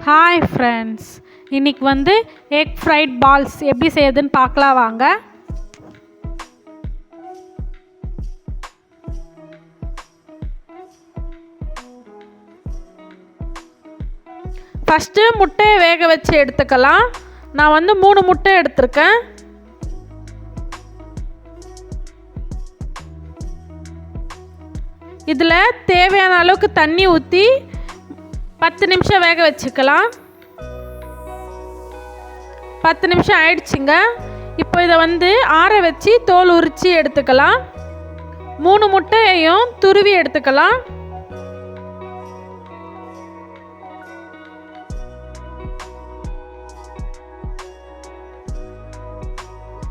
Hi friends, இன்றைக்கி egg fried balls எப்படி செய்யுதுன்னு பார்க்கலாம் வாங்க. ஃபஸ்ட்டு முட்டையை வேக வச்சு எடுத்துக்கலாம். நான் 3 முட்டை எடுத்திருக்கேன். இதில் தேவையான அளவுக்கு தண்ணி ஊற்றி 10 நிமிஷம் வேக வச்சுக்கலாம். 10 நிமிஷம் ஆயிடுச்சுங்க. இப்போ இதை ஆற வச்சு தோல் உரித்து எடுத்துக்கலாம். 3 முட்டையையும் துருவி எடுத்துக்கலாம்.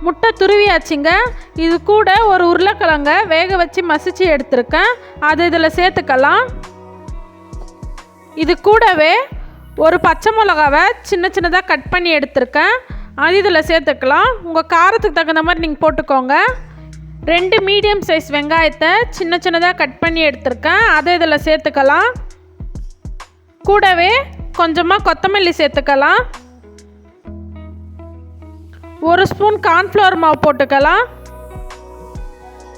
முட்டை துருவியாச்சுங்க. இது கூட ஒரு உருளைக்கிழங்க வேக வச்சு மசிச்சு எடுத்துருக்கேன். அது இதில் சேர்த்துக்கலாம். இது கூடவே ஒரு பச்சை மிளகாவை சின்ன சின்னதாக கட் பண்ணி எடுத்துருக்கேன். அது இதில் சேர்த்துக்கலாம். உங்கள் காரத்துக்கு தகுந்த மாதிரி நீங்கள் போட்டுக்கோங்க. 2 மீடியம் சைஸ் வெங்காயத்தை சின்ன சின்னதாக கட் பண்ணி எடுத்துருக்கேன். அதை இதில் சேர்த்துக்கலாம். கூடவே கொஞ்சமாக கொத்தமல்லி சேர்த்துக்கலாம். 1 ஸ்பூன் கார்ன்ஃப்ளவர் மாவு போட்டுக்கலாம்.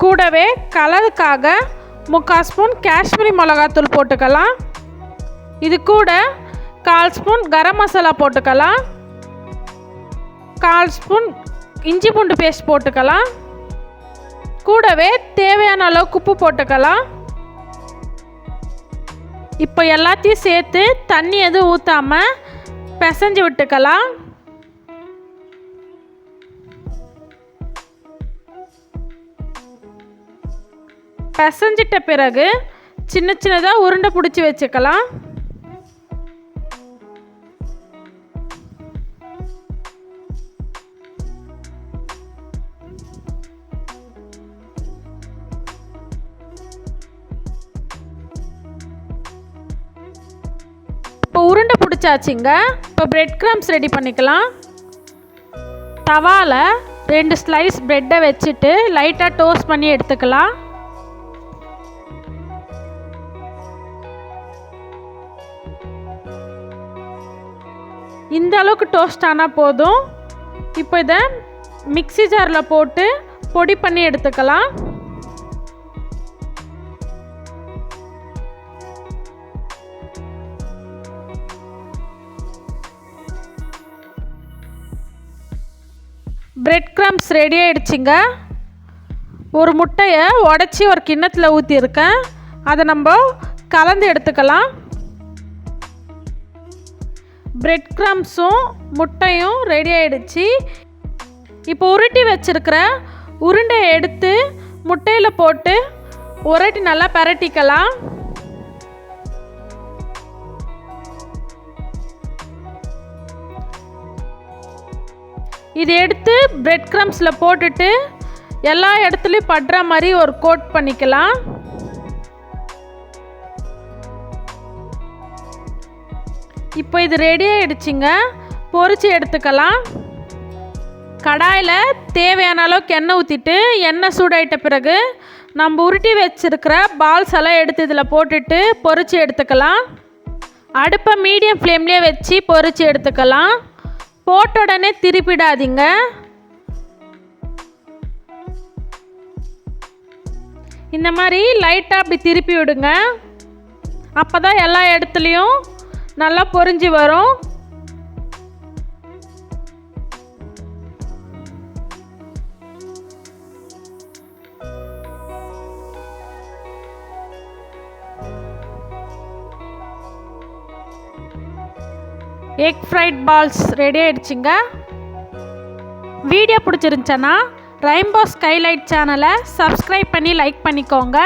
கூடவே கலருக்காக 3/4 ஸ்பூன் காஷ்மீரி மிளகாத்தூள் போட்டுக்கலாம். இது கூட 1/4 ஸ்பூன் கரம் மசாலா போட்டுக்கலாம். 1/4 ஸ்பூன் இஞ்சி பூண்டு பேஸ்ட் போட்டுக்கலாம். கூடவே தேவையான அளவுக்கு உப்பு போட்டுக்கலாம். இப்போ எல்லாத்தையும் சேர்த்து தண்ணி எதுவும் ஊற்றாமல் பிசைஞ்சு விட்டுக்கலாம். பிசைஞ்சிட்ட பிறகு சின்ன சின்னதாக உருண்டை பிடிச்சி வச்சுக்கலாம். இப்போ உருண்டை பிடிச்சாச்சுங்க. இப்போ பிரெட் கிரம்ஸ் ரெடி பண்ணிக்கலாம். தவாவில் 2 ஸ்லைஸ் பிரெட்டை வச்சுட்டு லைட்டாக டோஸ்ட் பண்ணி எடுத்துக்கலாம். இந்த அளவுக்கு டோஸ்ட் ஆனால் போதும். இப்போ இதை மிக்ஸி ஜாரில் போட்டு பொடி பண்ணி எடுத்துக்கலாம். பிரெட் கிரம்ஸ் ரெடி ஆகிடுச்சிங்க. ஒரு முட்டையை உடச்சி ஒரு கிண்ணத்தில் ஊற்றிருக்கேன். அதை நம்ம கலந்து எடுத்துக்கலாம். பிரெட் கிரம்ஸும் முட்டையும் ரெடி ஆகிடுச்சு. இப்போ உருட்டி வச்சுருக்கிற உருண்டையை எடுத்து முட்டையில் போட்டு உருட்டி நல்லா பரட்டிக்கலாம். இது எடுத்து பிரெட் கிரம்ஸில் போட்டுட்டு எல்லா இடத்துலையும் படுற மாதிரி ஒரு கோட் பண்ணிக்கலாம். இப்போ இது ரெடி ஆகிடுச்சிங்க. பொரிச்சு எடுத்துக்கலாம். கடாயில் தேவையான அளவுக்கு எண்ணெய் ஊற்றிட்டு எண்ணெய் சூடாயிட்ட பிறகு நம்ம உருட்டி வச்சுருக்கிற பால்ஸ் எல்லாம் எடுத்து இதில் போட்டுட்டு பொரிச்சு எடுத்துக்கலாம். அடுப்பை மீடியம் ஃப்ளேம்லேயே வச்சு பொரிச்சு எடுத்துக்கலாம். போட்ட உடனே திருப்பிடாதீங்க. இந்த மாதிரி லைட்டாக அப்படி திருப்பி விடுங்க. அப்போ தான் எல்லா இடத்துலையும் நல்லா பொரிஞ்சு வரும். எக் ஃப்ரைட் பால்ஸ் ரெடி ஆகிடுச்சிங்க. வீடியோ பிடிச்சிருந்துச்சன்னா ரெயின்போ ஸ்கைலைட் சேனலை சப்ஸ்கிரைப் பண்ணி லைக் பண்ணிக்கோங்க.